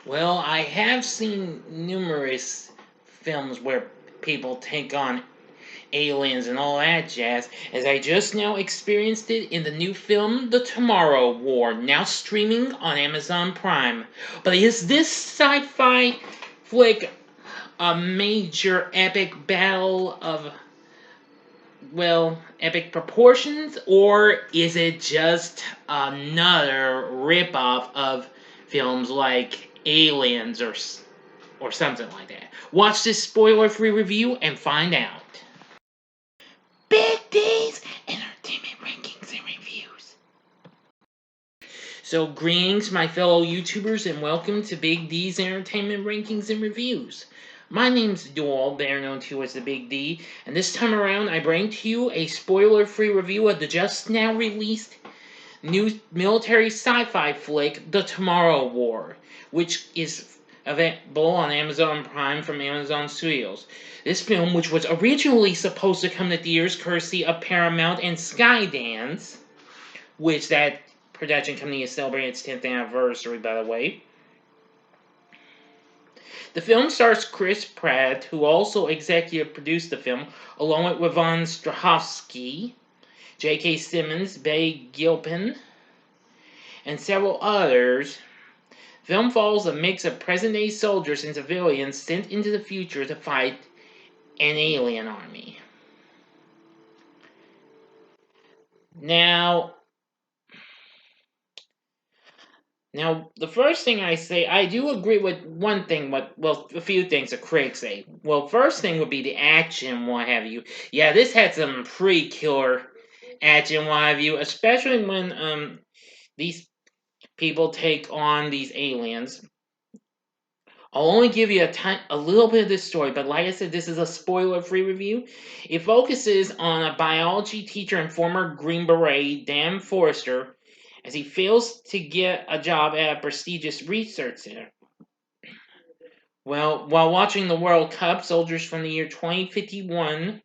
Well, I have seen numerous films where people take on aliens and all that jazz, as I just now experienced it in the new film The Tomorrow War, now streaming on Amazon Prime. But is this sci fi flick a major epic battle of, well, epic proportions, or is it just another ripoff of films like Aliens or something like that? Watch this spoiler-free review and find out. Big D's Entertainment Rankings and Reviews. So, greetings, my fellow YouTubers, and welcome to Big D's Entertainment Rankings and Reviews. My name's Doyle, better known to you as the Big D, and this time around I bring to you a spoiler-free review of the just now released new military sci-fi flick, The Tomorrow War, which is available on Amazon Prime from Amazon Studios. This film, which was originally supposed to come to theaters courtesy of Paramount and Skydance, which that production company is celebrating its 10th anniversary, by the way. The film stars Chris Pratt, who also executive produced the film, along with Yvonne Strahovski, J.K. Simmons, Betty Gilpin, and several others. Film follows a mix of present-day soldiers and civilians sent into the future to fight an alien army. Now, the first thing I say, I do agree with one thing, well, a few things the critics say. Well, first thing would be the action, what have you. Yeah, this had some pretty killer action, what have you, especially when these people take on these aliens. I'll only give you a little bit of this story, but like I said, this is a spoiler-free review. It focuses on a biology teacher and former Green Beret, Dan Forrester, as he fails to get a job at a prestigious research center. Well, while watching the World Cup, soldiers from the year 2051,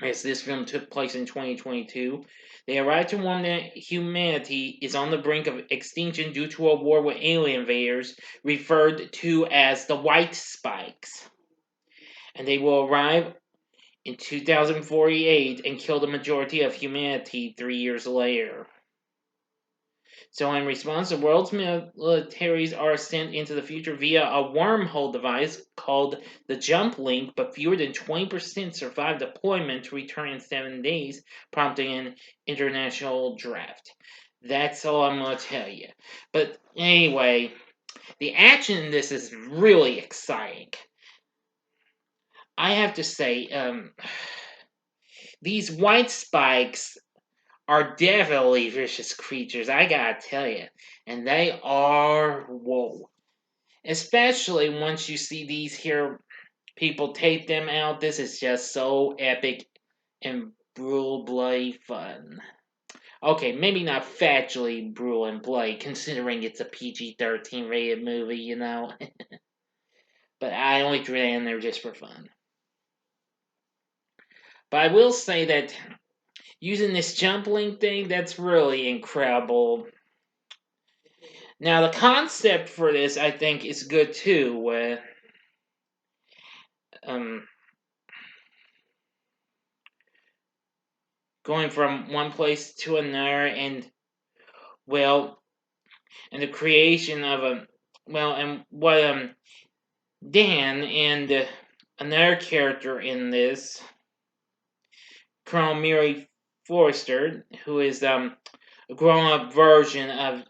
as this film took place in 2022, they arrived to warn that humanity is on the brink of extinction due to a war with alien invaders referred to as the White Spikes. And they will arrive in 2048 and kill the majority of humanity 3 years later. So, in response, the world's militaries are sent into the future via a wormhole device called the Jump Link, but fewer than 20% survive deployment to return in 7 days, prompting an international draft. That's all I'm going to tell you. But anyway, the action in this is really exciting. I have to say, these white spikes are definitely vicious creatures, I gotta tell you. And they are, whoa. Especially once you see these here people take them out, this is just so epic and brutal, bloody fun. Okay, maybe not factually brutal and bloody, considering it's a PG-13 rated movie, you know. But I only threw that in there just for fun. But I will say that using this jump link thing, that's really incredible. Now, the concept for this, I think, is good too. Um, Going from one place to another, and well, and the creation of and what Dan and another character in this, Colonel Mary Forrester, who is a grown-up version of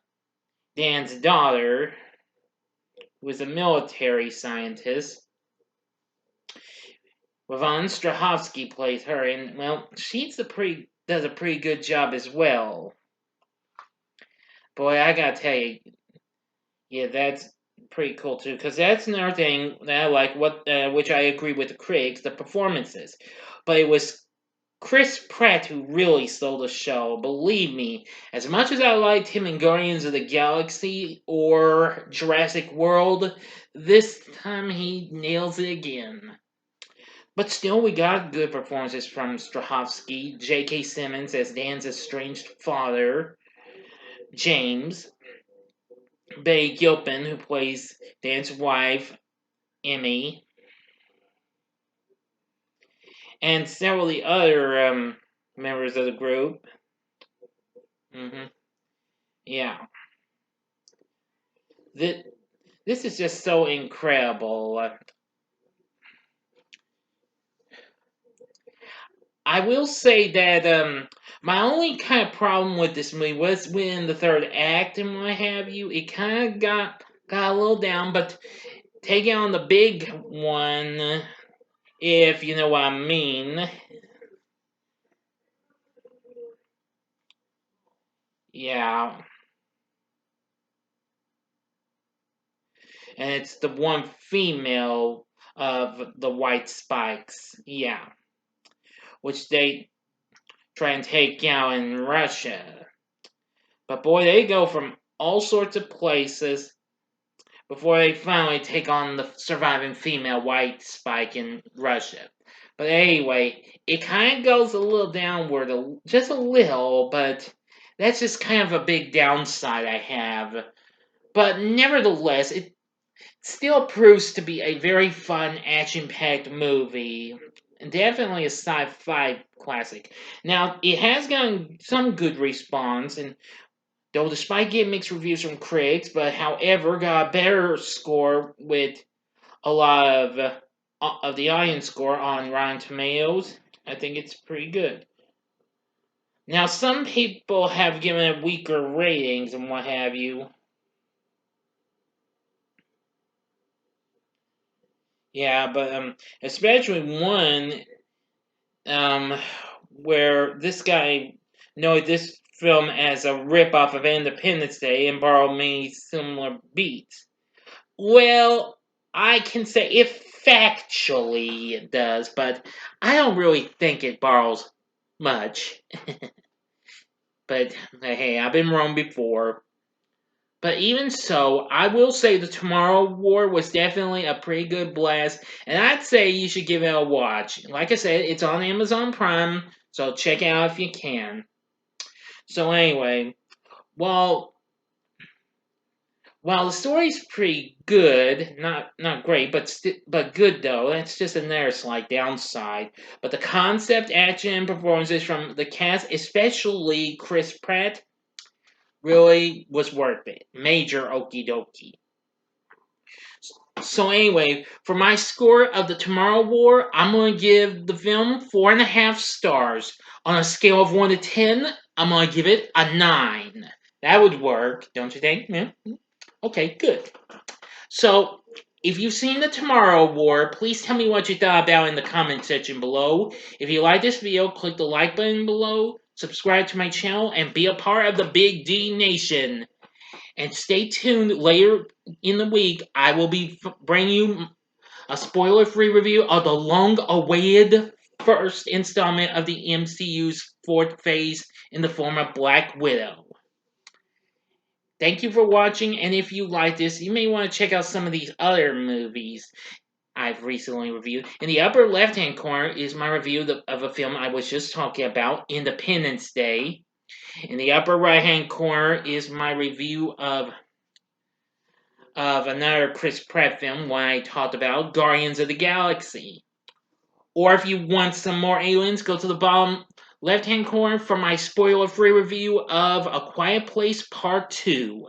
Dan's daughter, who is a military scientist. Yvonne Strahovski plays her, and well, does a pretty good job as well. Boy, I gotta tell you, yeah, that's pretty cool too. Because that's another thing that I like, which I agree with the critics, the performances. But it was Chris Pratt who really stole the show. Believe me, as much as I liked him in Guardians of the Galaxy or Jurassic World, this time he nails it again. But still, we got good performances from Strahovski, J.K. Simmons as Dan's estranged father, James, Betty Gilpin, who plays Dan's wife, Emmy, and several of the other members of the group. Yeah. This is just so incredible. I will say that my only kind of problem with this movie was when the third act and what have you. It kind of got a little down, but taking on the big one, if you know what I mean. Yeah. And it's the one female of the White Spikes. Yeah. Which they try and take out in Russia. But boy, they go from all sorts of places before they finally take on the surviving female White Spike in Russia. But anyway, it kind of goes a little downward, just a little, but that's just kind of a big downside I have. But nevertheless, it still proves to be a very fun, action-packed movie. Definitely a sci-fi classic. Now, it has gotten some good response, and though despite getting mixed reviews from critics, but however got a better score with a lot of the audience score on Rotten Tomatoes. I think it's pretty good. Now, some people have given it weaker ratings and what have you. Yeah, but especially one where this guy noted this film as a ripoff of Independence Day and borrowed many similar beats. Well, I can say if factually it does, but I don't really think it borrows much. But hey, I've been wrong before. But even so, I will say the Tomorrow War was definitely a pretty good blast, and I'd say you should give it a watch. Like I said, it's on Amazon Prime, so check it out if you can. So anyway, well, while the story's pretty good, not great, but good though. That's just another slight downside. But the concept, action, and performances from the cast, especially Chris Pratt, really was worth it. Major okie dokie. So anyway, for my score of the Tomorrow War, I'm gonna give the film 4.5 stars. On a scale of 1 to 10, I'm gonna give it a 9. That would work, don't you think? Yeah. Okay, good. So, if you've seen the Tomorrow War, please tell me what you thought about in the comment section below. If you like this video, click the like button below, subscribe to my channel, and be a part of the Big D Nation. And stay tuned later in the week. I will be bringing you a spoiler-free review of the long-awaited first installment of the MCU's fourth phase in the form of Black Widow. Thank you for watching, and if you like this, you may want to check out some of these other movies I've recently reviewed. In the upper left-hand corner is my review of a film I was just talking about, Independence Day. In the upper right-hand corner is my review of another Chris Pratt film, one I talked about, Guardians of the Galaxy. Or if you want some more aliens, go to the bottom left-hand corner for my spoiler-free review of A Quiet Place Part 2.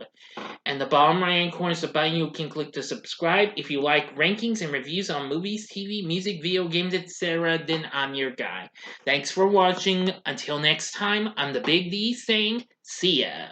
And the bottom right-hand corner is the button you can click to subscribe. If you like rankings and reviews on movies, TV, music, video games, etc., then I'm your guy. Thanks for watching. Until next time, I'm the Big D saying, see ya.